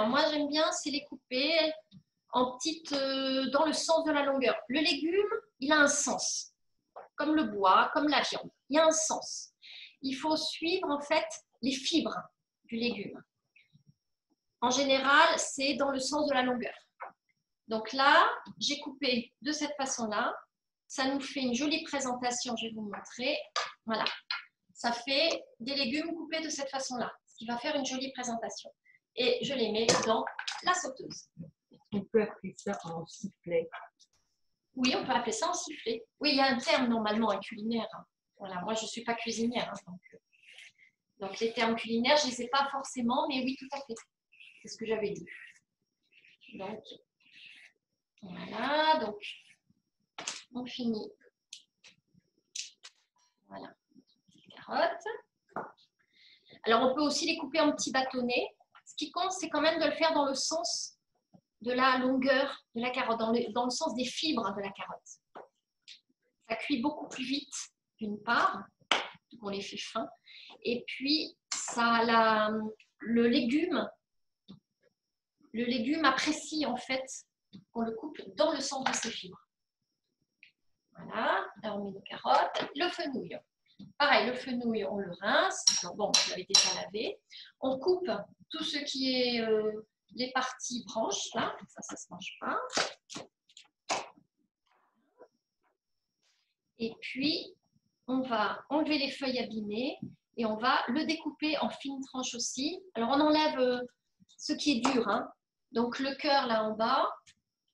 Alors, moi, j'aime bien, c'est les couper en petites, dans le sens de la longueur. Le légume, il a un sens, comme le bois, comme la viande. Il y a un sens. Il faut suivre, en fait, les fibres du légume. En général, c'est dans le sens de la longueur. Donc là, j'ai coupé de cette façon-là. Ça nous fait une jolie présentation, je vais vous montrer. Voilà. Ça fait des légumes coupés de cette façon-là, ce qui va faire une jolie présentation. Et je les mets dans la sauteuse. On peut appeler ça en sifflet. Oui, on peut appeler ça en sifflet. Oui, il y a un terme normalement culinaire. Voilà, moi je ne suis pas cuisinière. Donc les termes culinaires, je ne les ai pas forcément, mais oui, tout à fait. C'est ce que j'avais dit. Donc, voilà, donc on finit. Voilà, les carottes. Alors, on peut aussi les couper en petits bâtonnets. Ce qui compte, c'est quand même de le faire dans le sens de la longueur de la carotte, dans le sens des fibres de la carotte. Ça cuit beaucoup plus vite, d'une part, on les fait fins. Et puis, le légume apprécie en fait qu'on le coupe dans le sens de ses fibres. Voilà, là on met nos carottes. Le fenouil. Pareil, le fenouil, on le rince. Alors bon, je l'avais déjà lavé. On coupe tout ce qui est les parties branches, là. Ça ne se mange pas. Et puis, on va enlever les feuilles abîmées et on va le découper en fines tranches aussi. Alors, on enlève ce qui est dur. Hein. Donc, le cœur, là en bas,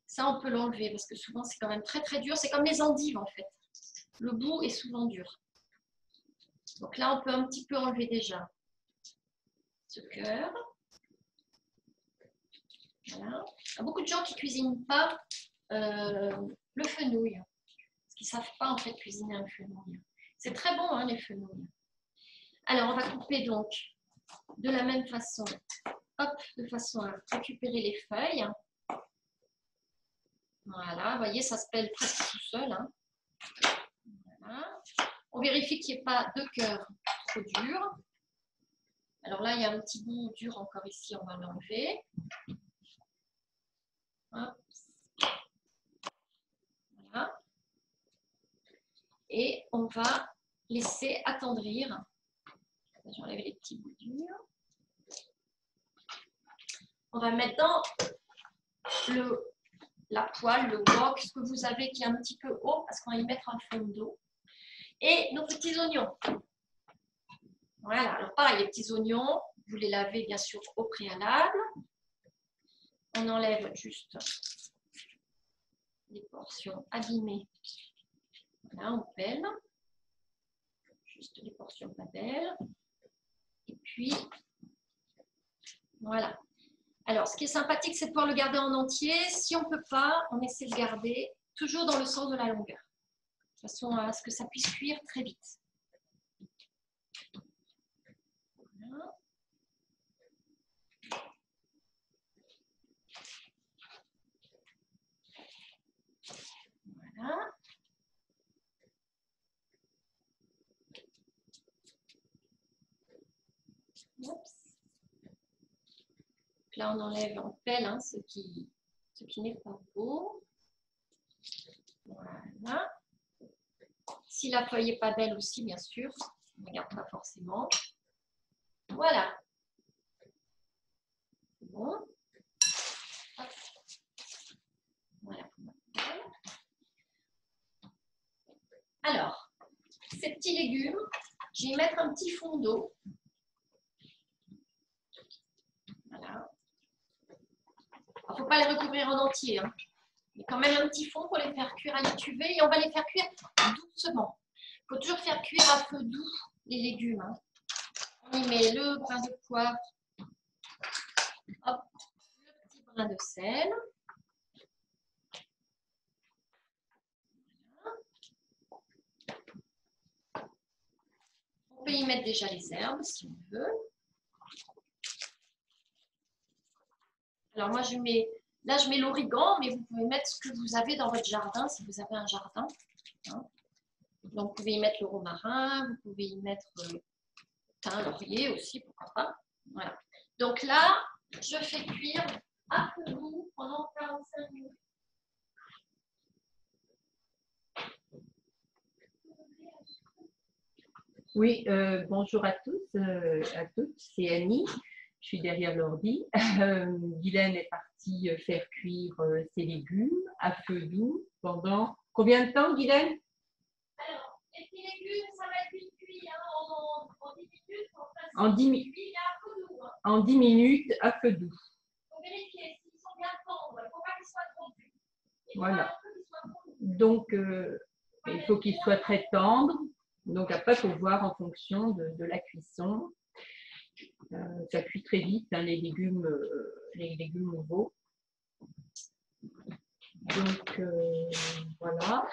ça, on peut l'enlever parce que souvent, c'est quand même très, très dur. C'est comme les endives, en fait. Le bout est souvent dur. Donc là, on peut un petit peu enlever déjà ce cœur. Voilà. Il y a beaucoup de gens qui ne cuisinent pas le fenouil, parce qu'ils ne savent pas en fait cuisiner un fenouil. C'est très bon, hein, les fenouils. Alors, on va couper donc de la même façon, hop, de façon à récupérer les feuilles. Voilà, vous voyez, ça se pèle presque tout seul. Hein. Voilà. On vérifie qu'il n'y ait pas de cœur trop dur. Alors là, il y a un petit bout dur encore ici, on va l'enlever. Voilà. Et on va laisser attendrir. J'enlève les petits bouts durs. On va mettre dans la poêle, le wok, ce que vous avez qui est un petit peu haut, parce qu'on va y mettre un fond d'eau. Et nos petits oignons. Voilà, alors pareil, les petits oignons, vous les lavez bien sûr au préalable. On enlève juste les portions abîmées. Voilà, on pèle. Juste les portions pas belles. Et puis, voilà. Alors, ce qui est sympathique, c'est de pouvoir le garder en entier. Si on ne peut pas, on essaie de garder toujours dans le sens de la longueur. De façon à ce que ça puisse cuire très vite. Voilà. Voilà. Oups. Là, on enlève en pelle hein, ce qui n'est pas beau. Voilà. Si la feuille n'est pas belle aussi, bien sûr, on ne regarde pas forcément. Voilà. Bon. Voilà. Alors, ces petits légumes, je vais y mettre un petit fond d'eau. Voilà. Il ne faut pas les recouvrir en entier. Hein. Mais quand même un petit fond pour les faire cuire à l'étuvée. Et on va les faire cuire doucement. Il faut toujours faire cuire à feu doux les légumes. Hein. On y met le brin de poivre. Hop, le petit brin de sel. On peut y mettre déjà les herbes si on veut. Alors moi, je mets l'origan, mais vous pouvez mettre ce que vous avez dans votre jardin, si vous avez un jardin. Hein. Donc, vous pouvez y mettre le romarin, vous pouvez y mettre thym, laurier aussi, pourquoi pas. Voilà. Donc là, je fais cuire à feu doux pendant 45 minutes. Oui, bonjour à tous, à toutes, c'est Annie, je suis derrière l'ordi. Guylaine est partie faire cuire ses légumes à feu doux pendant combien de temps, Guylaine? Alors, les petits légumes, ça va être vite cuit en 10 minutes. En 10 minutes. En 10 minutes à feu doux. Il faut vérifier s'ils sont bien tendres, il ne faut pas qu'ils soient trop durs. Voilà. Donc, il faut qu'ils soient très tendres. Donc après, il faut voir en fonction de la cuisson. Ça cuit très vite, hein, les légumes nouveaux. Donc voilà.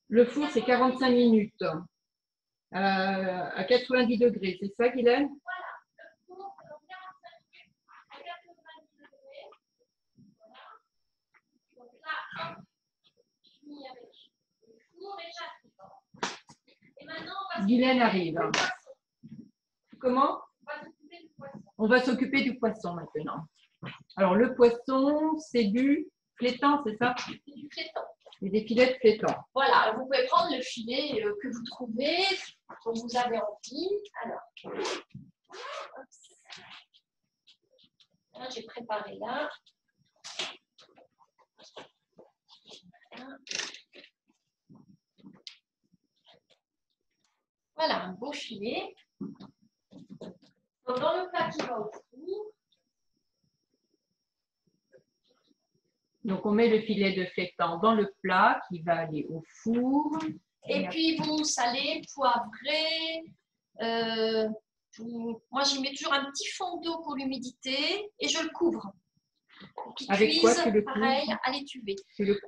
Le four, c'est 45 minutes. À 90 degrés, c'est ça, Guylaine? Voilà, le four, c'est 45 minutes à 90 degrés. Voilà. Donc là, je finis avec le four déjà. Et maintenant, on va Guylaine arrive. Comment? On va s'occuper du poisson maintenant. Alors, le poisson, c'est du flétan, c'est ça? C'est du flétan. Et des filets de flétan. Voilà, vous pouvez prendre le filet que vous trouvez, dont vous avez envie. Alors, là, j'ai préparé là. Voilà, un beau filet. Donc, dans le plat qui va au four. Donc, on met le filet de flétan dans le plat qui va aller au four. Et puis, vous salez, poivrez. Moi, j'y mets toujours un petit fond d'eau pour l'humidité et je le couvre. Avec quoi tu le couvres? Pareil, à l'étuvée.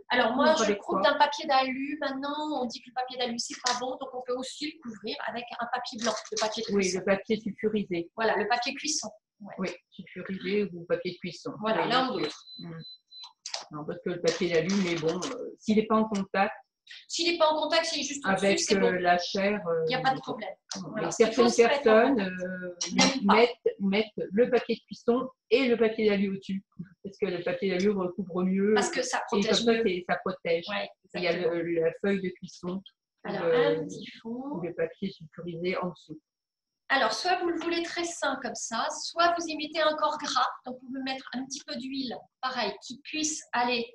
Alors, moi, je le couvre d'un papier d'alu. Maintenant, on dit que le papier d'alu, c'est pas bon. Donc, on peut aussi le couvrir avec un papier blanc, le papier de cuisson. Oui, le papier sulfurisé. Voilà, le papier cuisson. Ouais. Oui, sulfurisé ou papier de cuisson. Voilà, oui, l'un ou l'autre. Non, parce que le papier d'alu, mais bon, s'il n'est pas en contact. S'il n'est pas en contact, s'il est juste au-dessus, avec c'est bon. La chair. Il n'y a pas de problème. Voilà. Certaines personnes mettent le papier de cuisson et le papier d'alu au-dessus. Parce que le papier d'alu recouvre mieux. Parce que ça protège. Et comme ça, ça protège. Ouais, il y a la feuille de cuisson. Alors, un petit fond. Le papier sulfurisé en dessous. Alors, soit vous le voulez très sain comme ça, soit vous y mettez un corps gras. Donc, vous pouvez mettre un petit peu d'huile, pareil, qui puisse aller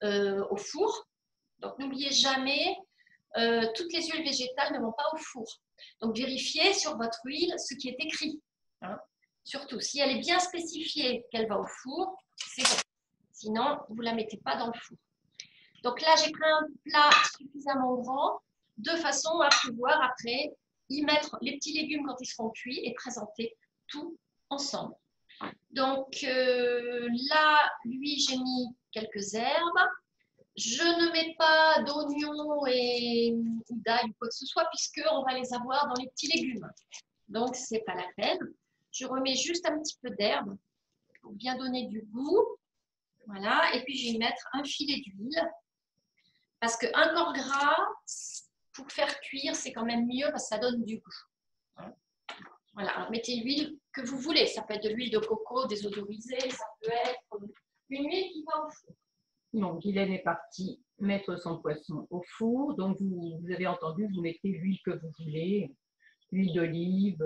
au four. Donc, n'oubliez jamais, toutes les huiles végétales ne vont pas au four. Donc, vérifiez sur votre huile ce qui est écrit. Hein. Surtout, si elle est bien spécifiée qu'elle va au four, c'est bon. Sinon, vous ne la mettez pas dans le four. Donc là, j'ai pris un plat suffisamment grand, de façon à pouvoir après y mettre les petits légumes quand ils seront cuits et présenter tout ensemble. Donc là, lui, j'ai mis quelques herbes. Je ne mets pas d'oignons et d'ail ou quoi que ce soit, puisqu'on va les avoir dans les petits légumes. Donc, ce n'est pas la peine. Je remets juste un petit peu d'herbe pour bien donner du goût. Voilà. Et puis, je vais y mettre un filet d'huile. Parce qu'un corps gras, pour faire cuire, c'est quand même mieux parce que ça donne du goût. Voilà. Alors, mettez l'huile que vous voulez. Ça peut être de l'huile de coco désodorisée, ça peut être une huile qui va au four. Donc, Guylaine est partie mettre son poisson au four. Donc, vous avez entendu, vous mettez l'huile que vous voulez, l'huile d'olive,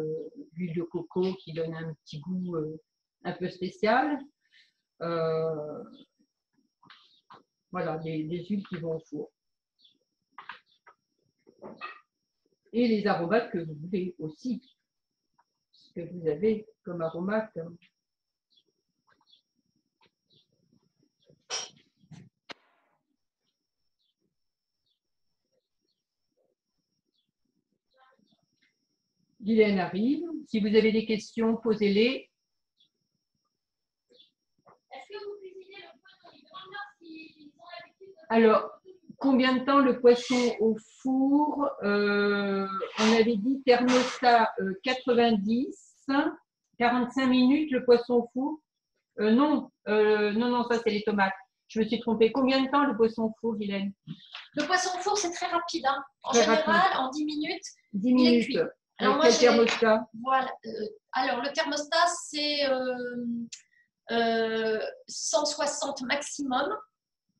l'huile de coco qui donne un petit goût un peu spécial. Voilà, les huiles qui vont au four. Et les aromates que vous voulez aussi, ce que vous avez comme aromate. Guylaine arrive. Si vous avez des questions, posez-les. Est-ce que vous cuisinez le poisson? Il demande s'ils ont l'habitude de... Alors, combien de temps le poisson au four? On avait dit thermostat 90, 45 minutes le poisson au four. Non, ça c'est les tomates. Je me suis trompée. Combien de temps le poisson au four, Guylaine? Le poisson au four, c'est très rapide. Hein. En Très général, rapide. en 10 minutes, 10 minutes. Alors, quel thermostat? Voilà. Alors, le thermostat, c'est 160 maximum.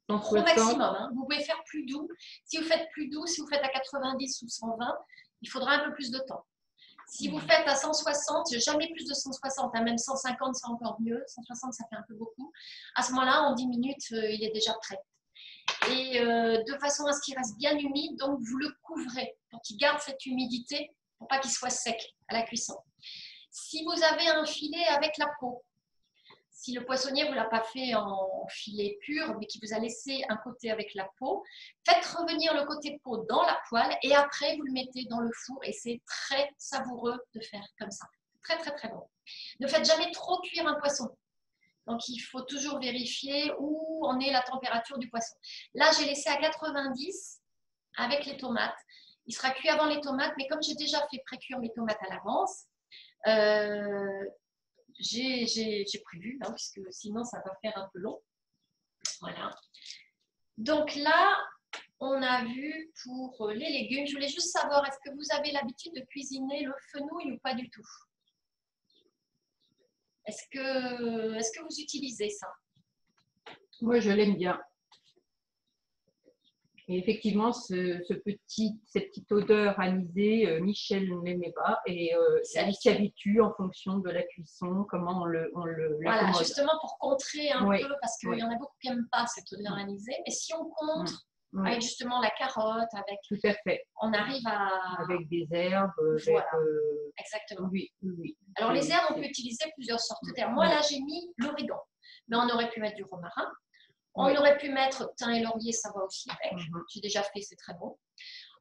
160. Au maximum. Hein. Vous pouvez faire plus doux. Si vous faites plus doux, si vous faites à 90 ou 120, il faudra un peu plus de temps. Si vous faites à 160, jamais plus de 160, hein, même 150, c'est encore mieux. 160, ça fait un peu beaucoup. À ce moment-là, en 10 minutes, il est déjà prêt. Et de façon à ce qu'il reste bien humide, donc vous le couvrez pour qu'il garde cette humidité, pour pas qu'il soit sec à la cuisson. Si vous avez un filet avec la peau, si le poissonnier ne vous l'a pas fait en filet pur, mais qu'il vous a laissé un côté avec la peau, faites revenir le côté peau dans la poêle et après vous le mettez dans le four et c'est très savoureux de faire comme ça. Très très très bon. Ne faites jamais trop cuire un poisson. Donc il faut toujours vérifier où en est la température du poisson. Là j'ai laissé à 90 avec les tomates. Il sera cuit avant les tomates, mais comme j'ai déjà fait pré-cuire mes tomates à l'avance, j'ai prévu, hein, puisque sinon ça va faire un peu long. Voilà. Donc là, on a vu pour les légumes. Je voulais juste savoir, est-ce que vous avez l'habitude de cuisiner le fenouil ou pas du tout? Est-ce que vous utilisez ça? Moi, je l'aime bien. Et effectivement, cette petite odeur anisée, Michel n'aimait pas et il s'habitue en fonction de la cuisson, comment on l'accommode. Voilà, justement pour contrer un peu, parce qu'il y en a beaucoup qui n'aiment pas cette odeur anisée, mais si on contre avec justement la carotte, avec, tout à fait, on arrive à... avec des herbes. Voilà, exactement. Oui, oui. Alors les herbes, on peut utiliser plusieurs sortes d'herbes. Moi là, j'ai mis l'origan, mais on aurait pu mettre du romarin. On aurait pu mettre thym et laurier, ça va aussi avec. J'ai déjà fait, c'est très bon.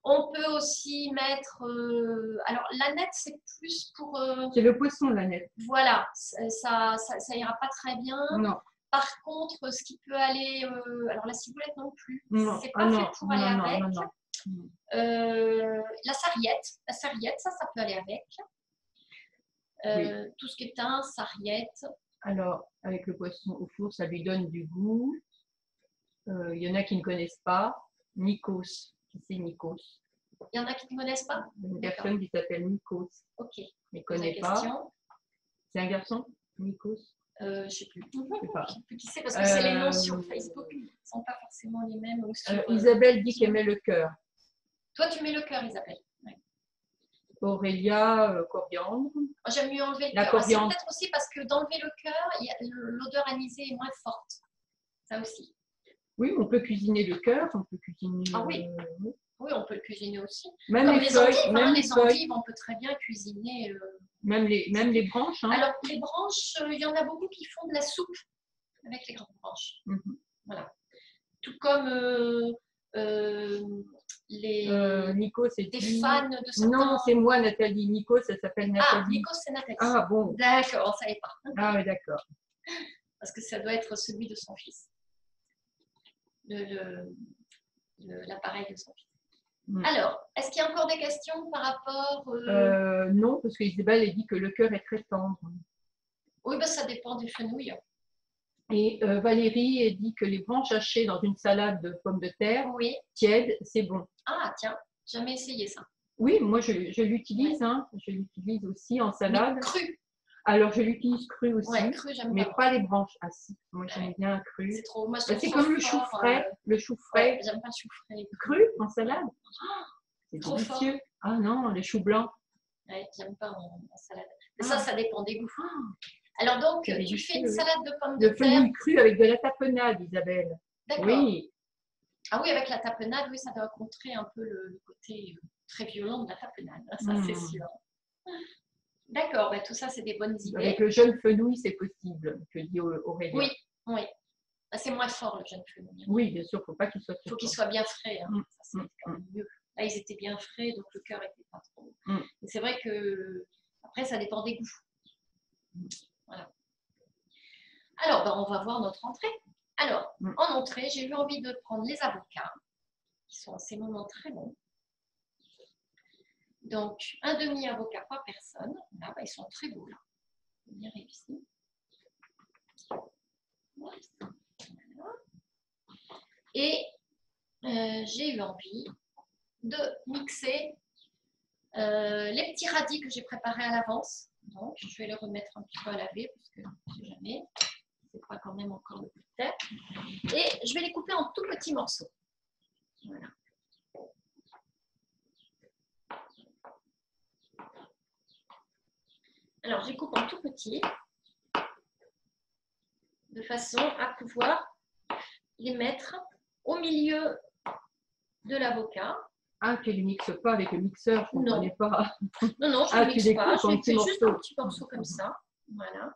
On peut aussi mettre... alors, l'aneth, c'est plus pour... c'est le poisson, l'aneth. Voilà, ça ira pas très bien. Non. Par contre, ce qui peut aller... alors, la ciboulette non plus. C'est pas fait pour aller avec. La sarriette, ça peut aller avec. Tout ce qui est thym, sarriette. Alors, avec le poisson au four, ça lui donne du goût. Il y en a qui ne connaissent pas. Nikos. Qui c'est Nikos? Il y en a qui ne connaissent pas? Une personne qui s'appelle Nikos. Ok. Je ne connais pas. C'est un garçon, Nikos? Je ne sais plus. Je sais pas. Je sais plus qui c'est parce que c'est les noms sur Facebook. Ils ne sont pas forcément les mêmes. Isabelle dit qu'elle met le cœur. Toi, tu mets le cœur, Isabelle. Ouais. Aurélia, coriandre. J'aime mieux enlever le cœur. C'est peut-être aussi parce que d'enlever le cœur, l'odeur anisée est moins forte. Ça aussi. Oui, on peut cuisiner le cœur, on peut cuisiner... Ah oui, oui, on peut le cuisiner aussi. Même comme les feuilles, endives, même les endives, on peut très bien cuisiner. Même les branches. Hein. Alors, les branches, il y en a beaucoup qui font de la soupe avec les grandes branches. Voilà. Tout comme Nico, c'est des fans de certains... Non, c'est moi, Nathalie. Nico, ça s'appelle Nathalie. Ah, Nico, c'est Nathalie. Ah, bon. D'accord, on ne savait pas. Ah, oui, d'accord. Parce que ça doit être celui de son fils. L'appareil de son fils. Alors, est-ce qu'il y a encore des questions par rapport... Non, parce qu'Isabelle a dit que le cœur est très tendre. Oui, ben, ça dépend du fenouil. Et Valérie a dit que les branches hachées dans une salade de pommes de terre tiède, c'est bon. Ah, tiens, jamais essayé ça. Oui, moi je l'utilise. Hein. Je l'utilise aussi en salade. Mais cru. Alors, je l'utilise cru aussi, cru, mais pas les branches. Ah si, moi j'aime bien cru. C'est trop. Moi, c'est comme le chou frais. Le chou frais. J'aime pas le chou frais. Cru en salade. C'est délicieux. Fort. Ah non, les choux blancs. J'aime pas en salade. Mais ça dépend des goûts. Alors donc, tu fais une salade de pommes de terre. De fenouil cru avec de la tapenade, Isabelle. D'accord. Oui. Ah oui, avec la tapenade, oui, ça doit contrer un peu le côté très violent de la tapenade. Ça, c'est sûr. D'accord, ben, tout ça, c'est des bonnes idées. Avec le jeune fenouil, c'est possible, que dit Aurélie. Oui, oui. C'est moins fort, le jeune fenouil. Oui, bien sûr, il ne faut pas qu'il soit trop fort. Il faut qu'il soit bien frais. Hein. Ça, c'est quand même mieux. Là, ils étaient bien frais, donc le cœur n'était pas trop. C'est vrai que, après, ça dépend des goûts. Voilà. Alors, ben, on va voir notre entrée. Alors, en entrée, j'ai eu envie de prendre les avocats, qui sont en ces moments très bons. Donc, un demi-avocat par personne. Là, bah, ils sont très beaux, là. Bien réussi. Voilà. Et j'ai eu envie de mixer Les petits radis que j'ai préparés à l'avance. Donc, je vais les remettre un petit peu à laver parce que je ne sais jamais. C'est pas quand même encore le plus tard. Et je vais les couper en tout petits morceaux. Voilà. Alors, je les coupe en tout petit de façon à pouvoir les mettre au milieu de l'avocat. Ah, tu ne les mixes pas avec le mixeur, je ne comprenais pas. Non, non, je ne mixe pas. Je fais juste un petit morceau comme ça. Voilà.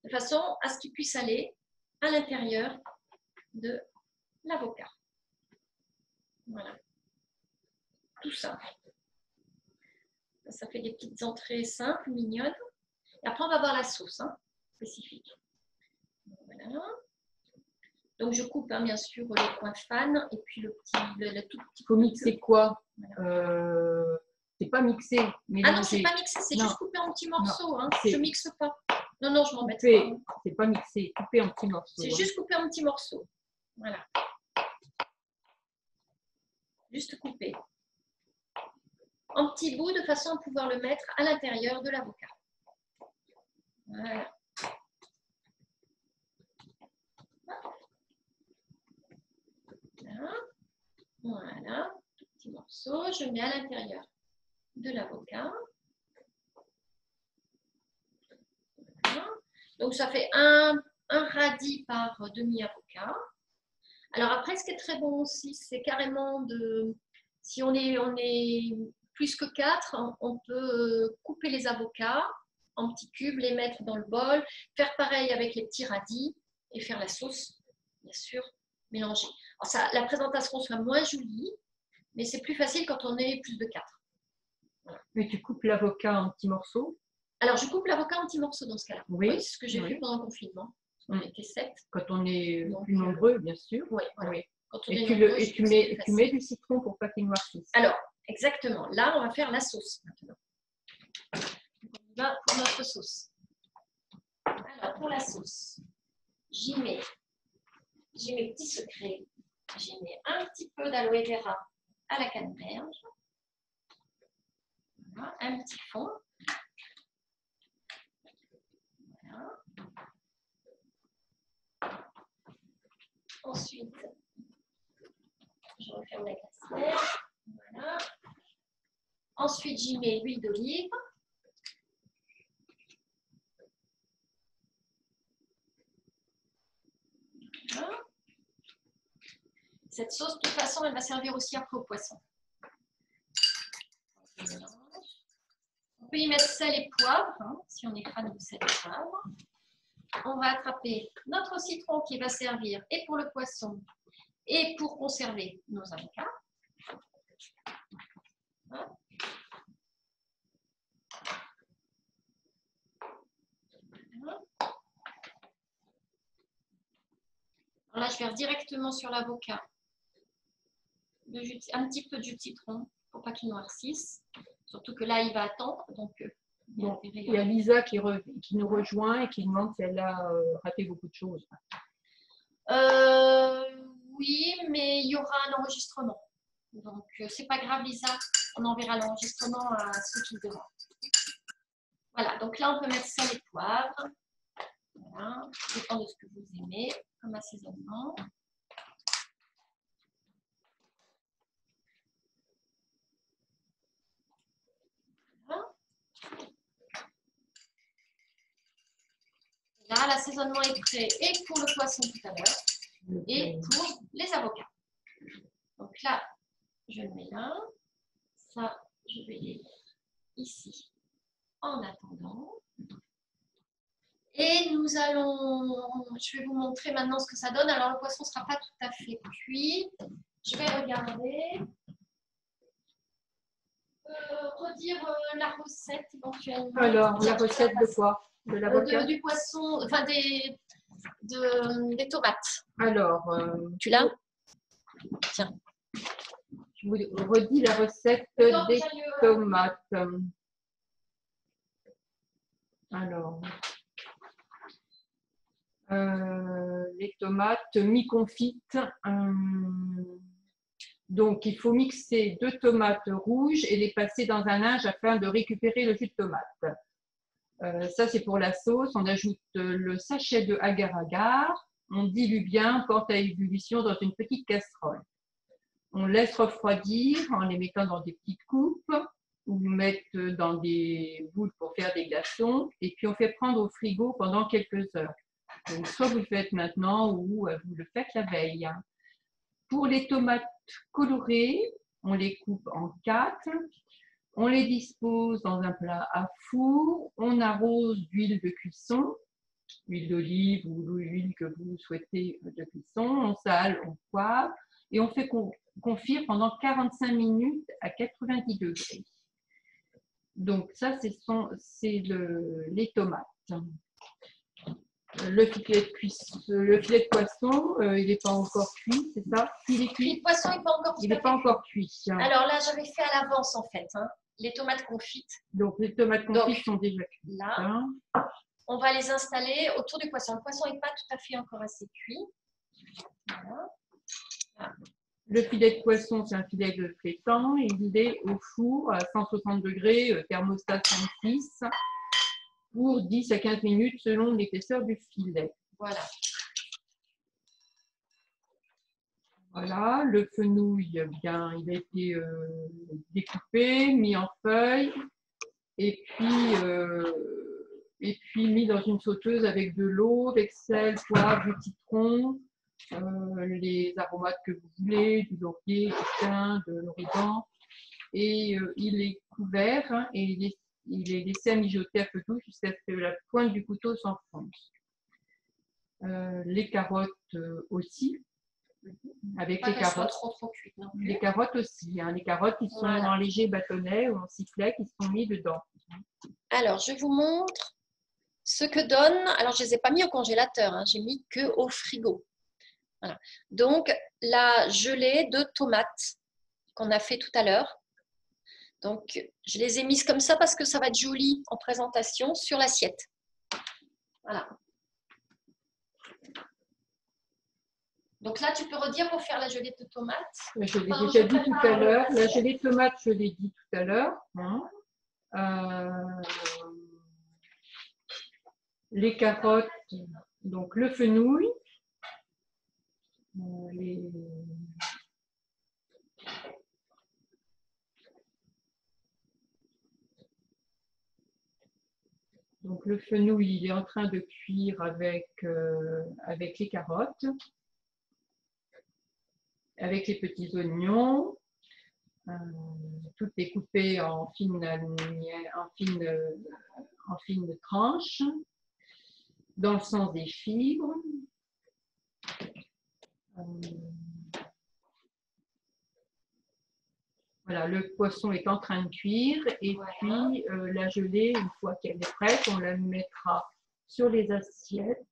De façon à ce qu'il puisse aller à l'intérieur de l'avocat. Voilà. Tout ça. Ça fait des petites entrées simples, mignonnes. Et après, on va voir la sauce spécifique. Voilà. Donc, je coupe bien sûr le coin fan et puis le tout petit. Il faut mixer quoi? Voilà. C'est pas mixé. Ah non, c'est pas mixé, c'est juste coupé en petits morceaux. Je ne mixe pas. Non, non, je m'embête pas. C'est pas mixé, coupé en petits morceaux. C'est juste coupé en petits morceaux. Voilà. Juste coupé. En petits bouts de façon à pouvoir le mettre à l'intérieur de l'avocat. Voilà. Voilà. Petit morceau. Je mets à l'intérieur de l'avocat. Voilà. Donc, ça fait un radis par demi-avocat. Alors après, ce qui est très bon aussi, c'est carrément de... Si on est plus que 4, on peut couper les avocats en petits cubes, les mettre dans le bol, faire pareil avec les petits radis et faire la sauce, bien sûr, mélanger. Alors ça, la présentation sera moins jolie, mais c'est plus facile quand on est plus de 4. Voilà. Mais tu coupes l'avocat en petits morceaux? Alors, je coupe l'avocat en petits morceaux dans ce cas-là. Oui. C'est ce que j'ai fait pendant le confinement. On était 7. Quand on est plus nombreux, bien sûr. Oui, voilà. Oui. Quand on Et tu mets du citron pour pas qu'il noircisse. Alors, exactement. Là, on va faire la sauce maintenant. On y va pour notre sauce. Alors, pour la sauce, j'y mets mes petits secrets. J'y mets un petit peu d'aloe vera à la canneberge. Voilà, un petit fond. Voilà. Ensuite, je referme la glacière. Voilà. Ensuite, j'y mets l'huile d'olive. Voilà. Cette sauce, de toute façon, elle va servir aussi après au poisson. On peut y mettre sel et poivre, si on est fan de sel et poivre. On va attraper notre citron qui va servir et pour le poisson et pour conserver nos avocats. Voilà. Alors là, je verse directement sur l'avocat un petit peu de jus de citron pour pas qu'il noircisse. Surtout que là, il va attendre. Donc, il y a Lisa qui nous rejoint et qui demande si elle a raté beaucoup de choses. Oui, mais il y aura un enregistrement. Donc, c'est pas grave, Lisa. On enverra l'enregistrement à ceux qui le demandent. Voilà, donc là, on peut mettre sel et poivre. Voilà, ça dépend de ce que vous aimez comme assaisonnement. Voilà. Là, l'assaisonnement est prêt et pour le poisson tout à l'heure et pour les avocats. Donc là, je le mets là. Ça, je vais les mettre ici en attendant. Et nous allons, je vais vous montrer maintenant ce que ça donne. Alors, le poisson ne sera pas tout à fait cuit. Je vais regarder. Redire la recette éventuellement. Alors, la recette de quoi? De l'avocat? Du poisson, enfin des tomates. Alors, tu l'as? Tiens. Je vous redis la recette des tomates. Alors, les tomates mi-confites, 2 Donc, il faut mixer 2 tomates rouges et les passer dans un linge afin de récupérer le jus de tomate. Ça, c'est pour la sauce. On ajoute le sachet de agar-agar. On dilue bien, porte à ébullition dans une petite casserole. On laisse refroidir en les mettant dans des petites coupes ou mettre dans des boules pour faire des glaçons. Et puis, on fait prendre au frigo pendant quelques heures. Donc, soit vous le faites maintenant ou vous le faites la veille. Pour les tomates colorées, on les coupe en 4. On les dispose dans un plat à four. On arrose d'huile de cuisson, huile d'olive ou l'huile que vous souhaitez de cuisson. On sale, on poivre et on fait confire pendant 45 minutes à 90 degrés. Donc ça, c'est les tomates. Le filet de poisson, il n'est pas encore cuit, c'est ça? Le filet de poisson n'est pas encore cuit. Il n'est pas encore cuit. Alors là, j'avais fait à l'avance en fait, hein, les tomates confites. Donc les tomates confites sont déjà cuites. Là, on va les installer autour du poisson. Le poisson n'est pas tout à fait encore assez cuit. Voilà. Voilà. Le filet de poisson, c'est un filet de flétan. Il est au four à 160 degrés, thermostat 36, pour 10 à 15 minutes selon l'épaisseur du filet. Voilà. Voilà, le fenouil, bien, il a été découpé, mis en feuilles et puis mis dans une sauteuse avec de l'eau, avec sel, poivre, du citron, les aromates que vous voulez, du laurier, du thym, de l'origan. Et il est couvert et il est laissé à mijoter à feu doux jusqu'à ce que la pointe du couteau s'enfonce. Les carottes aussi. Avec pas les carottes. Trop cuites, non plus. Les carottes aussi. Hein. Les carottes qui sont en léger bâtonnet ou en sifflet qui sont mis dedans. Alors, je vous montre ce que donne. Alors, je ne les ai pas mis au congélateur. Hein. J'ai mis que au frigo. Voilà. Donc, la gelée de tomates qu'on a fait tout à l'heure. Donc, je les ai mises comme ça parce que ça va être joli en présentation sur l'assiette. Voilà. Donc là, tu peux redire pour faire la gelée de tomates. Je l'ai déjà dit tout à l'heure. La gelée de tomates, je l'ai dit tout à l'heure. Hein. Les carottes, donc le fenouil. Donc le fenouil, il est en train de cuire avec les carottes. Avec les petits oignons, tout est coupé en fines tranches, dans le sens des fibres. Voilà, le poisson est en train de cuire et puis la gelée, une fois qu'elle est prête, on la mettra sur les assiettes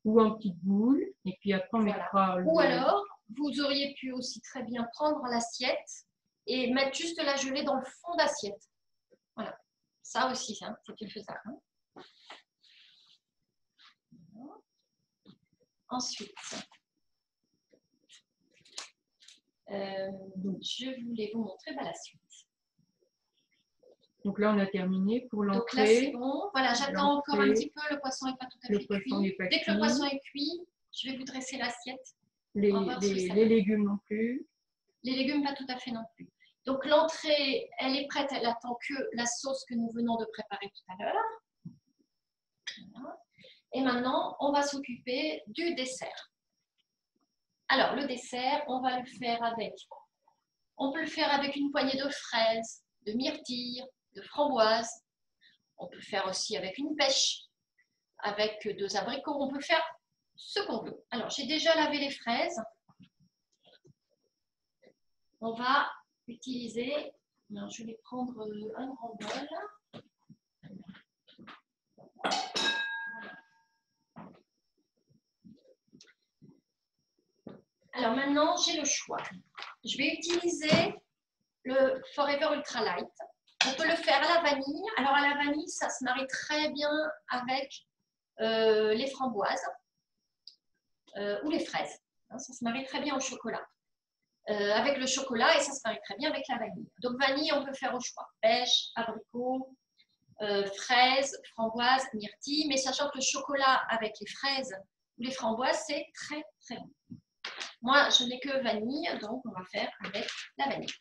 ou en petites boules et puis après on mettra Ou alors, vous auriez pu aussi très bien prendre l'assiette et mettre juste la gelée dans le fond d'assiette. Voilà. Ça aussi, hein, c'est faisable. Hein. Voilà. Ensuite, je voulais vous montrer la suite. Donc là, on a terminé pour l'entrée. Donc là, c'est bon. Voilà, j'attends encore un petit peu. Le poisson n'est pas tout à fait cuit. Dès que le poisson est cuit, je vais vous dresser l'assiette. Les légumes non plus. Les légumes, pas tout à fait non plus. Donc l'entrée, elle est prête. Elle attend que la sauce que nous venons de préparer tout à l'heure. Voilà. Et maintenant, on va s'occuper du dessert. Alors, le dessert, on va le faire avec... On peut le faire avec une poignée de fraises, de myrtilles, de framboises. On peut le faire aussi avec une pêche, avec 2 abricots. On peut faire ce qu'on veut. Alors, j'ai déjà lavé les fraises. On va utiliser... Alors, je vais prendre un grand bol. Alors maintenant, j'ai le choix. Je vais utiliser le Forever Ultra Light. On peut le faire à la vanille. Alors à la vanille, ça se marie très bien avec les framboises ou les fraises. Ça se marie très bien au chocolat. avec le chocolat et ça se marie très bien avec la vanille. Donc vanille, on peut faire au choix. Pêche, abricot, fraises, framboises, myrtilles, mais sachant que le chocolat avec les fraises ou les framboises, c'est très très bon. Moi, je n'ai que vanille, donc on va faire avec la vanille.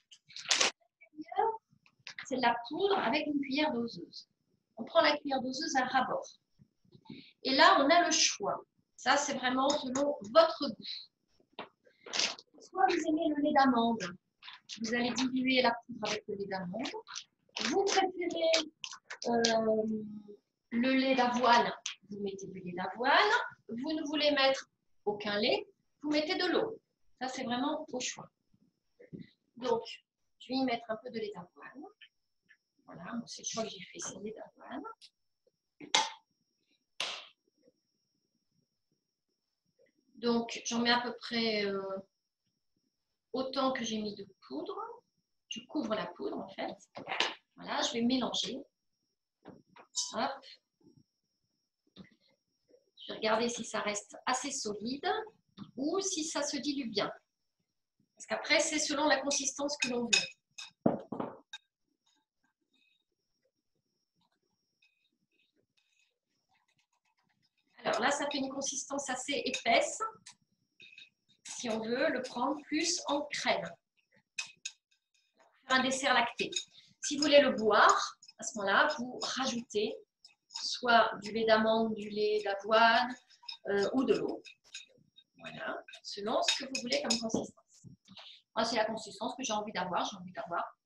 C'est de la poudre avec une cuillère doseuse. On prend la cuillère doseuse à ras-bord. Et là, on a le choix. Ça, c'est vraiment selon votre goût. Soit vous aimez le lait d'amande, vous allez diluer la poudre avec le lait d'amande. Vous préférez le lait d'avoine, vous mettez du lait d'avoine. Vous ne voulez mettre aucun lait, vous mettez de l'eau. Ça, c'est vraiment au choix. Donc, je vais y mettre un peu de lait d'avoine. Voilà, c'est le choix que j'ai fait, c'est le lait d'avoine. Donc, j'en mets à peu près autant que j'ai mis de poudre. Je couvre la poudre, en fait. Voilà, je vais mélanger. Hop. Je vais regarder si ça reste assez solide ou si ça se dilue bien. Parce qu'après, c'est selon la consistance que l'on veut. Alors là, ça fait une consistance assez épaisse. Si on veut le prendre plus en crème. Faire un dessert lacté. Si vous voulez le boire, à ce moment-là, vous rajoutez soit du lait d'amande, du lait d'avoine ou de l'eau. Voilà, selon ce que vous voulez comme consistance. Moi, c'est la consistance que j'ai envie d'avoir. J'ai envie d'avoir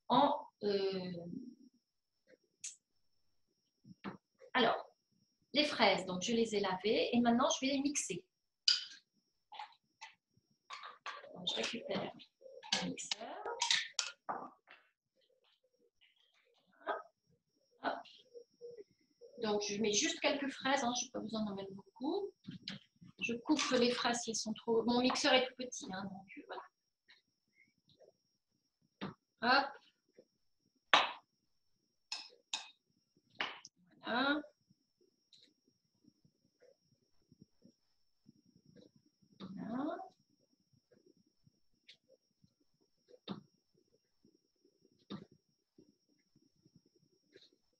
en... Alors, les fraises, donc je les ai lavées et maintenant je vais les mixer. Donc, je récupère le mixeur. Hop. Donc, je mets juste quelques fraises, hein, je n'ai pas besoin d'en mettre beaucoup. Je coupe les fraises si elles sont trop... Mon mixeur est tout petit, hein, donc voilà. Hop. Voilà. Voilà.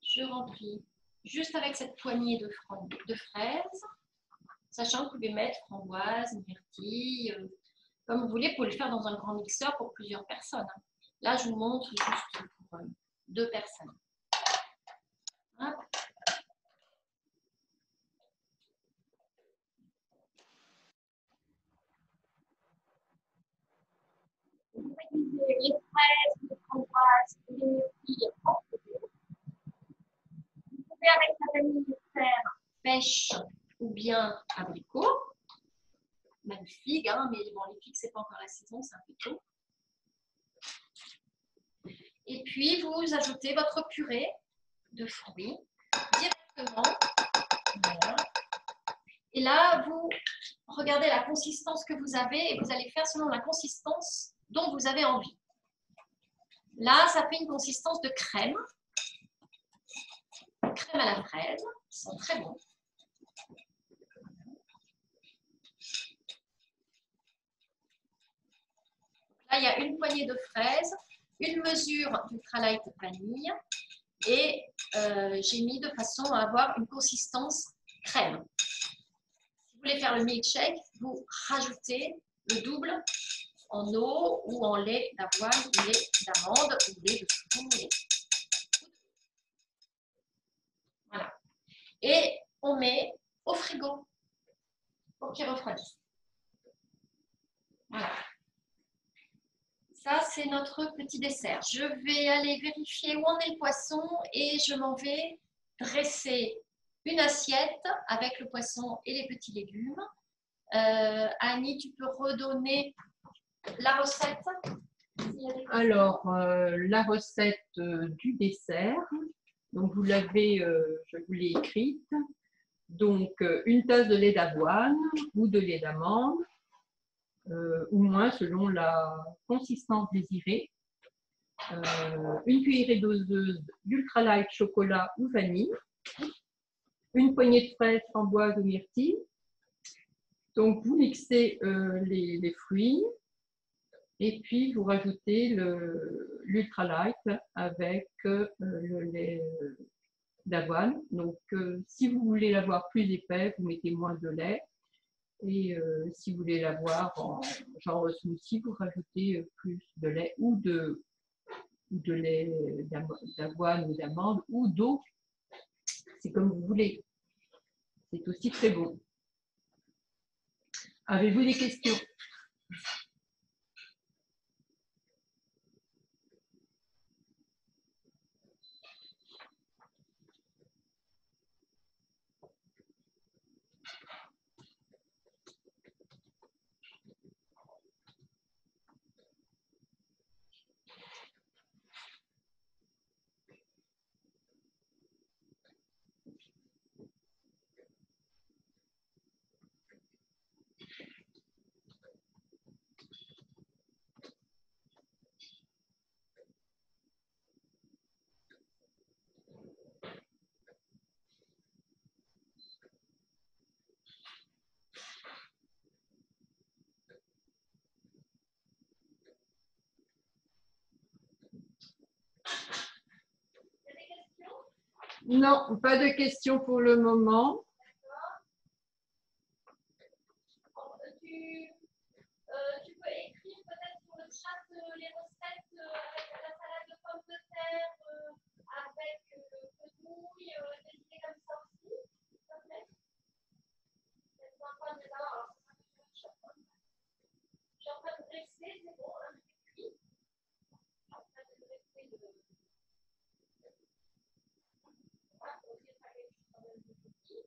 Je remplis juste avec cette poignée de fraises, sachant que vous pouvez mettre framboise, myrtille, comme vous voulez. Vous pouvez le faire dans un grand mixeur pour plusieurs personnes. Là, je vous montre juste pour 2 personnes. Hop. Vous utilisez les fraises, les framboises, les myrtilles en poudre. Vous pouvez avec la vanille faire pêche ou bien abricot. Même figue, hein, mais bon, les figues, c'est pas encore la saison, c'est un peu tôt. Et puis, vous ajoutez votre purée de fruits directement. Voilà. Et là, vous regardez la consistance que vous avez et vous allez faire selon la consistance dont vous avez envie. Là, ça fait une consistance de crème. Crème à la fraise. Ils sont très bons. Là, il y a une poignée de fraises, une mesure d'Ultralight vanille et j'ai mis de façon à avoir une consistance crème. Si vous voulez faire le milkshake, vous rajoutez le double en eau ou en lait d'avoine, lait d'amande ou lait de citron. Voilà. Et on met au frigo pour qu'il refroidisse. Voilà. Ça, c'est notre petit dessert. Je vais aller vérifier où en est le poisson et je m'en vais dresser une assiette avec le poisson et les petits légumes. Annie, tu peux redonner la recette? Alors, la recette du dessert, donc vous l'avez, je vous l'ai écrite. Donc, une tasse de lait d'avoine ou de lait d'amande, ou moins selon la consistance désirée. Une cuillerée doseuse d'ultralight chocolat ou vanille. Une poignée de fraises, framboises ou myrtilles. Donc, vous mixez les fruits. Et puis, vous rajoutez l'ultralight avec le lait d'avoine. Donc, si vous voulez l'avoir plus épais, vous mettez moins de lait. Et si vous voulez l'avoir en genre smoothie, vous rajoutez plus de lait ou de lait d'avoine ou d'amande ou d'eau. C'est comme vous voulez. C'est aussi très bon. Avez-vous des questions? Non, pas de questions pour le moment. Tu peux écrire peut-être sur le chat les recettes avec la salade de pommes de terre, avec le fenouil, des idées comme ça aussi, s'il te plaît. C'est sympa de les avoir. Je suis en train de dresser, c'est bon, hein, c'est cuit. Je suis en train de dresser le. Voilà, pour dire ça quelque chose quand même de petit.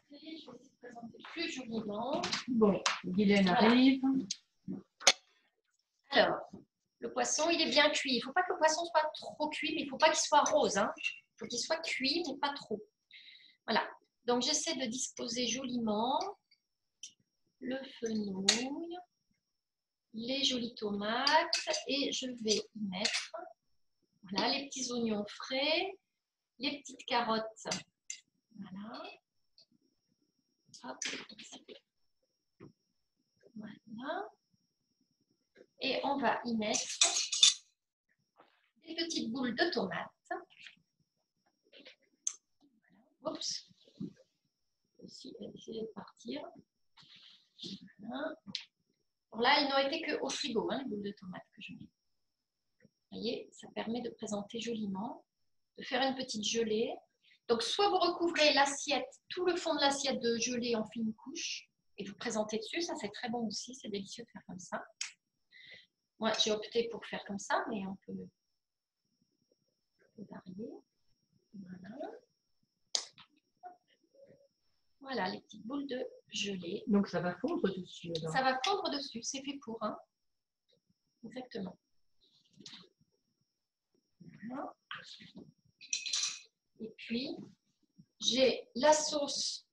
Je vais essayer de présenter plus joliment. Bon, Guylaine arrive. Alors, le poisson, il est bien cuit. Il ne faut pas que le poisson soit trop cuit, mais il ne faut pas qu'il soit rose. Hein. Il faut qu'il soit cuit, mais pas trop. Voilà. Donc, j'essaie de disposer joliment le fenouil, les jolies tomates, et je vais y mettre voilà, les petits oignons frais, les petites carottes. Voilà. Hop. Voilà. Et on va y mettre des petites boules de tomates. Voilà. Oups. Aussi, essayer de partir. Voilà. Bon, là, ils n'ont été qu'au frigo, hein, les boules de tomates que je mets. Vous voyez, ça permet de présenter joliment, de faire une petite gelée. Donc, soit vous recouvrez l'assiette, tout le fond de l'assiette de gelée en fine couche, et vous présentez dessus. Ça, c'est très bon aussi. C'est délicieux de faire comme ça. Moi, j'ai opté pour faire comme ça, mais on peut varier. Voilà. Voilà, les petites boules de gelée. Donc, ça va fondre dessus. Alors. Ça va fondre dessus. C'est fait pour. Hein. Exactement. Voilà. Et puis, j'ai la sauce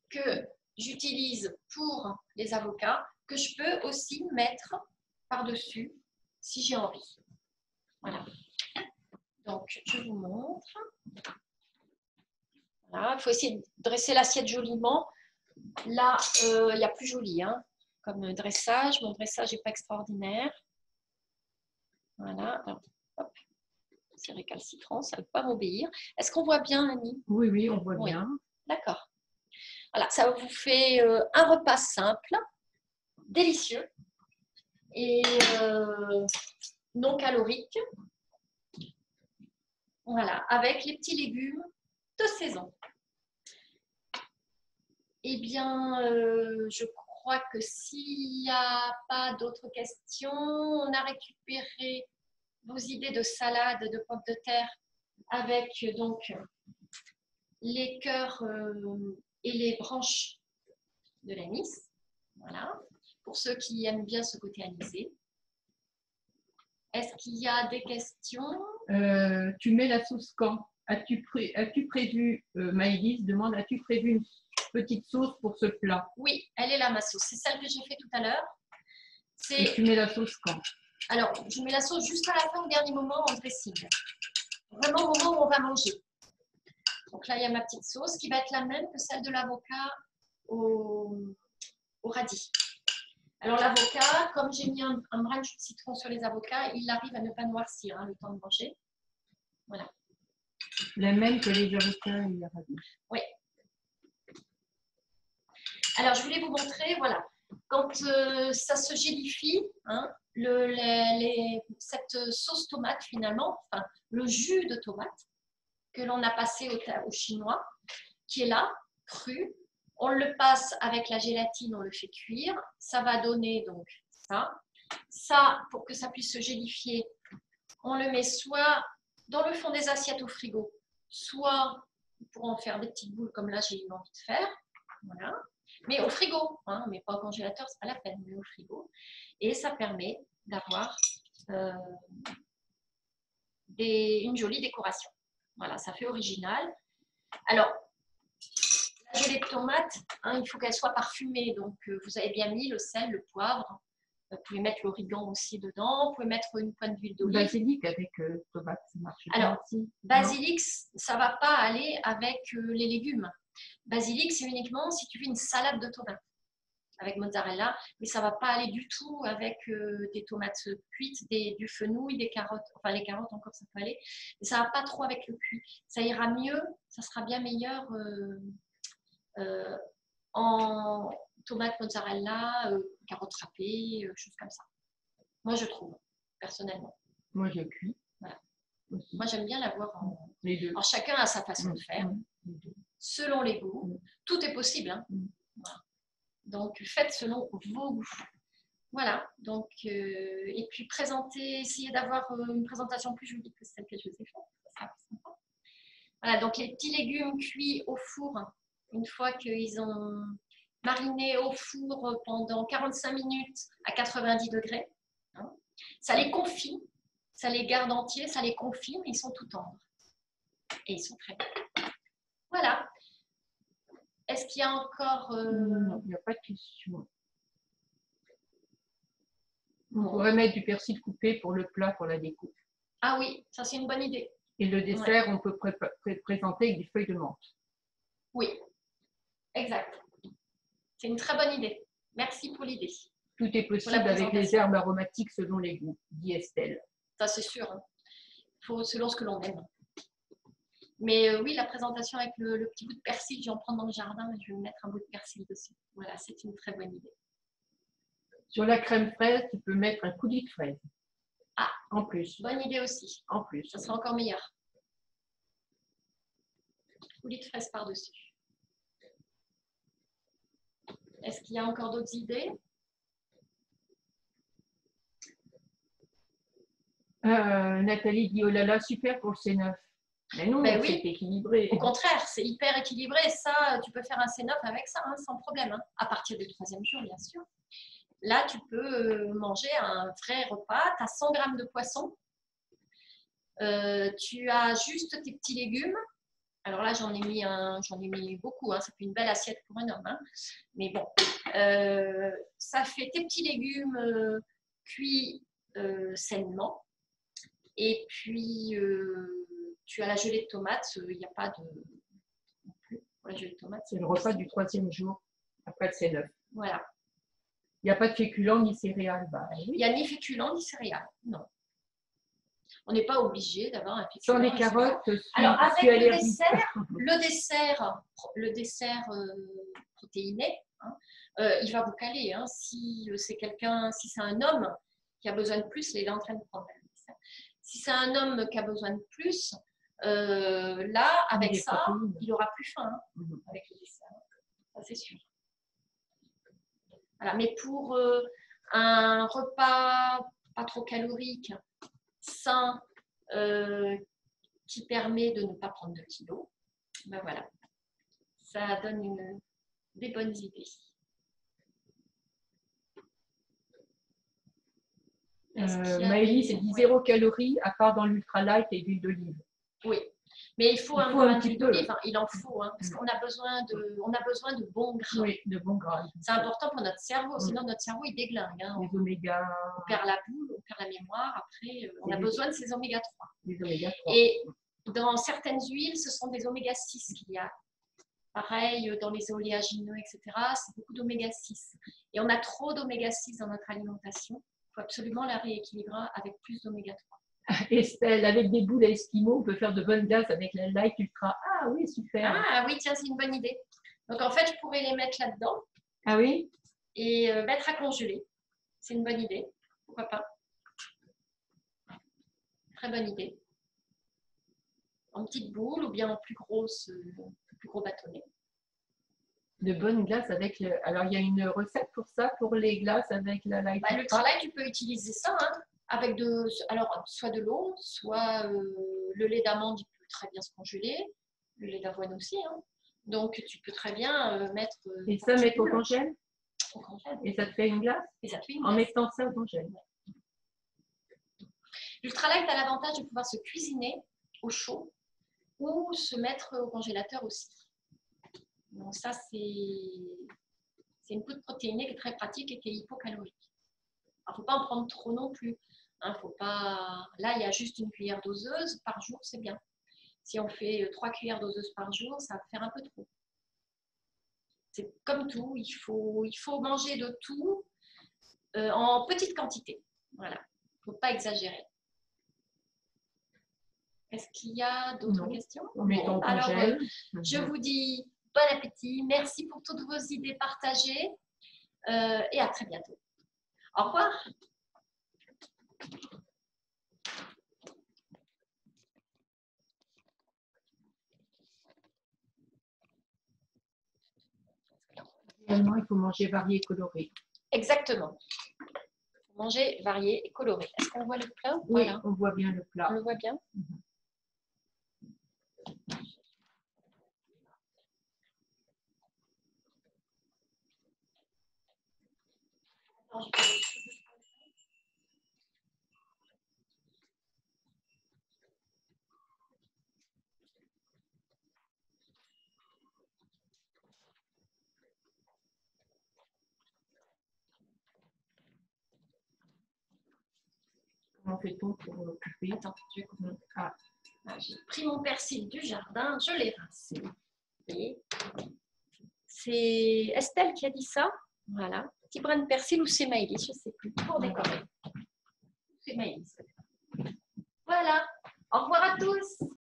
que j'utilise pour les avocats, que je peux aussi mettre par-dessus si j'ai envie. Voilà. Donc, je vous montre. Voilà. Il faut essayer de dresser l'assiette joliment. Là, il y a plus joli, hein, comme dressage. Mon dressage n'est pas extraordinaire. Voilà. Alors, hop. C'est récalcitrant, ça ne veut pas m'obéir. Est-ce qu'on voit bien, Annie? Oui, oui, on voit bien. D'accord. Voilà, ça vous fait un repas simple, délicieux et non calorique. Voilà, avec les petits légumes de saison. Eh bien, je crois que s'il n'y a pas d'autres questions, on a récupéré vos idées de salade de pommes de terre avec donc les cœurs et les branches de l'anis. Voilà, pour ceux qui aiment bien ce côté anisé. Est-ce qu'il y a des questions? Tu mets la sauce quand? As-tu prévu, Maëlys demande, as-tu prévu une petite sauce pour ce plat? Oui, elle est là ma sauce. C'est celle que j'ai fait tout à l'heure. Et tu mets la sauce quand? Alors, je mets la sauce juste à la fin, au dernier moment, en dressing. Vraiment au moment où on va manger. Donc là, il y a ma petite sauce qui va être la même que celle de l'avocat au radis. Alors l'avocat, comme j'ai mis un brin de jus de citron sur les avocats, il arrive à ne pas noircir le temps de manger. Voilà. La même que les avocats et les radis. Oui. Alors je voulais vous montrer, voilà, quand ça se gélifie, hein, cette sauce tomate finalement, enfin, le jus de tomate que l'on a passé au chinois, qui est là, cru, on le passe avec la gélatine, on le fait cuire, ça va donner donc ça. Ça, pour que ça puisse se gélifier, on le met soit dans le fond des assiettes au frigo, soit pour en faire des petites boules comme là j'ai eu envie de faire. Voilà. Mais au frigo, hein, mais pas au congélateur, c'est pas la peine, mais au frigo. Et ça permet d'avoir une jolie décoration. Voilà, ça fait original. Alors, la gelée de tomate, hein, il faut qu'elle soit parfumée. Donc, vous avez bien mis le sel, le poivre. Vous pouvez mettre l'origan aussi dedans. Vous pouvez mettre une pointe d'huile d'olive. Basilic avec tomate, ça marche bien. Alors, aussi. basilic, ça ne va pas aller avec les légumes. Basilic, c'est uniquement si tu fais une salade de tomates avec mozzarella, mais ça ne va pas aller du tout avec des tomates cuites, du fenouil, des carottes. Enfin, les carottes encore, ça peut aller. Mais ça ne va pas trop avec le cuit. Ça ira mieux, ça sera bien meilleur en tomates mozzarella, carottes râpées, choses comme ça. Moi, je trouve, personnellement. Moi, je cuis. Voilà. Moi, j'aime bien l'avoir en... Les deux. Alors, chacun a sa façon de faire, selon les goûts. Tout est possible. Hein. Voilà. Donc, faites selon vos goûts. Voilà. Donc, et puis, essayez d'avoir une présentation plus jolie que celle que je vous ai faite. Ça sera plus sympa. Voilà. Donc, les petits légumes cuits au four, une fois qu'ils ont mariné au four pendant 45 minutes à 90 degrés. Hein. Ça les confie, ça les garde entiers, ça les confie, mais ils sont tout tendres. Et ils sont très bons. Voilà. Est-ce qu'il y a encore... Non, il n'y a pas de question. On pourrait mettre du persil coupé pour le plat, pour la découpe. Ah oui, ça c'est une bonne idée. Et le dessert, on peut présenter avec des feuilles de menthe. Oui, exact. C'est une très bonne idée. Merci pour l'idée. Tout est possible avec les herbes aromatiques selon les goûts, dit Estelle. Ça c'est sûr. Hein. Selon ce que l'on aime. Mais oui, la présentation avec le petit bout de persil, je vais en prendre dans le jardin et je vais mettre un bout de persil dessus. Voilà, c'est une très bonne idée. Sur la crème fraise, tu peux mettre un coulis de fraise. Ah, en plus. Bonne idée aussi. En plus. Ça sera encore meilleur. Coulis de fraise par-dessus. Est-ce qu'il y a encore d'autres idées? Nathalie dit, oh là là, super pour le C9. Mais non, ben c'est équilibré. Au contraire, c'est hyper équilibré. Ça, tu peux faire un C9 avec ça, hein, sans problème. Hein. À partir du 3e jour, bien sûr. Là, tu peux manger un vrai repas. Tu as 100 grammes de poisson. Tu as juste tes petits légumes. Alors là, j'en ai mis beaucoup. Hein. Ça fait une belle assiette pour un homme. Hein. Mais bon, ça fait tes petits légumes cuits sainement. Et puis, tu as la gelée de tomates. Il n'y a pas de... La gelée de tomates, c'est le repas du 3e jour, après le C9. Voilà. Il n'y a pas de féculents ni céréales. Bah, oui. Il n'y a ni féculents ni céréales. Non. On n'est pas obligé d'avoir un féculent. Sans les carottes, alors avec le dessert protéiné, hein, il va vous caler. Hein, si c'est un homme qui a besoin de plus, il est en train de prendre le dessert. Si c'est un homme qui a besoin de plus, là, avec ça, il n'aura plus faim avec le dessert. Ça, c'est sûr. mais pour un repas pas trop calorique, sain, qui permet de ne pas prendre de kilos, ben voilà, ça donne des bonnes idées. Maëlys, c'est dit 0 calories à part dans l'ultralight et l'huile d'olive. Oui, mais il faut un petit peu d'olive, hein. Il en faut, hein, parce qu'on a besoin de bons gras. Oui, de bons gras. C'est important pour notre cerveau, sinon notre cerveau il déglingue. Hein. Les oméga. On perd la boule, on perd la mémoire, après on a besoin de ces oméga 3. Les oméga 3. Et dans certaines huiles, ce sont des oméga 6 qu'il y a. Pareil, dans les oléagineux, etc., c'est beaucoup d'oméga 6. Et on a trop d'oméga 6 dans notre alimentation. Il faut absolument la rééquilibrer avec plus d'oméga 3. Estelle, avec des boules à Esquimaux, on peut faire de bonnes glaces avec la Light Ultra. Ah oui, super. Ah oui, tiens, c'est une bonne idée. Donc en fait, je pourrais les mettre là-dedans. Ah oui. Et mettre à congeler. C'est une bonne idée. Pourquoi pas? Très bonne idée. En petites boules ou bien en plus gros bâtonnets. De bonnes glaces avec. Alors, il y a une recette pour ça, pour les glaces avec la Light Ultra. L'Ultralight, tu peux utiliser ça, hein, avec soit de l'eau, soit le lait d'amande, il peut très bien se congeler, le lait d'avoine aussi. Hein. Donc, tu peux très bien mettre. Et ça, mettre au congèle? Au congèle. Et ça te fait une glace? Et ça te fait une glace. En mettant ça au congèle. L'Ultralight a l'avantage de pouvoir se cuisiner au chaud ou se mettre au congélateur aussi. Donc ça, c'est une poudre protéinée qui est très pratique et qui est hypocalorique. Il ne faut pas en prendre trop non plus. Hein, faut pas... Là, il y a juste une cuillère doseuse par jour, c'est bien. Si on fait 3 cuillères doseuses par jour, ça va faire un peu trop. C'est comme tout, il faut manger de tout en petite quantité. Voilà, il ne faut pas exagérer. Est-ce qu'il y a d'autres questions? Bon, alors, je vous dis bon appétit. Merci pour toutes vos idées partagées et à très bientôt. Au revoir. Finalement, il faut manger varié et coloré. Exactement. Manger varié et coloré. Est-ce qu'on voit le plat? Oui, voilà. On voit bien le plat. On le voit bien. Comment fait-on pour couper? Attends, je vais couper. J'ai pris mon persil du jardin, je l'ai rincé. C'est Estelle qui a dit ça. Voilà. Petit brin de persil ou c'est Maëlys, je ne sais plus. Pour décorer. C'est Maëlys. Voilà. Au revoir à tous.